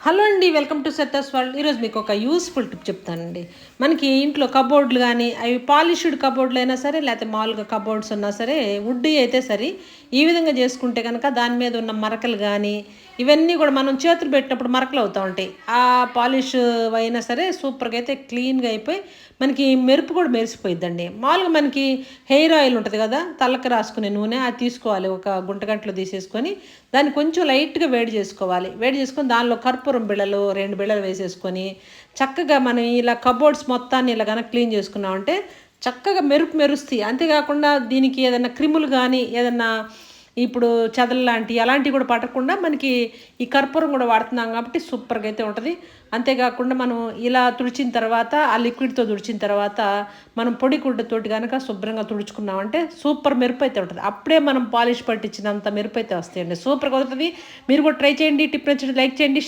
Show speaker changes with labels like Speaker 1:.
Speaker 1: Hello అండి, welcome to setters world. ఈరోజు మీకు ఒక యూస్ఫుల్ టిప్ చెప్తానండి. మనకి ఇంట్లో కబోర్డ్లు కానీ అవి పాలిష్డ్ కబోర్డ్లు అయినా సరే, లేకపోతే మామూలుగా కబోర్డ్స్ ఉన్నా సరే, వుడ్ అయితే సరే, ఈ విధంగా చేసుకుంటే కనుక దాని మీద ఉన్న మరకలు కానీ ఇవన్నీ కూడా మనం చేతులు పెట్టినప్పుడు మరకలు అవుతూ ఉంటాయి. ఆ పాలిష్ అయినా సరే సూపర్గా అయితే క్లీన్గా అయిపోయి మనకి మెరుపు కూడా మెరిసిపోయిద్దండి. మామూలుగా మనకి హెయిర్ ఆయిల్ ఉంటుంది కదా, తలకు రాసుకునే నూనె, అది తీసుకోవాలి. ఒక గుంటగంటలో తీసేసుకొని దాన్ని కొంచెం లైట్గా వేడి చేసుకోవాలి. వేడి చేసుకొని దానిలో కర్పూరం బిళ్ళలు 2 బిళ్ళలు వేసేసుకొని చక్కగా మనం ఇలా కబోర్డ్స్ మొత్తాన్ని ఇలా కనుక క్లీన్ చేసుకున్నామంటే చక్కగా మెరుపు మెరుస్తాయి. అంతేకాకుండా దీనికి ఏదైనా క్రిములు కానీ ఏదైనా ఇప్పుడు చెదలు లాంటివి అలాంటివి కూడా పట్టకుండా మనకి ఈ కర్పూరం కూడా వాడుతున్నాం కాబట్టి సూపర్గా అయితే ఉంటుంది. అంతేకాకుండా మనం ఇలా తుడిచిన తర్వాత ఆ లిక్విడ్తో తుడిచిన తర్వాత మనం పొడి గుడ్డతోటి కనుక శుభ్రంగా తుడుచుకున్నామంటే సూపర్ మెరుపు అయితే ఉంటుంది. అప్పుడే మనం పాలిష్ పట్టించినంత మెరుపు అయితే వస్తాయండి. సూపర్గా అవుతుంది. మీరు కూడా ట్రై చేయండి. టిప్ నచ్చితే లైక్ చేయండి.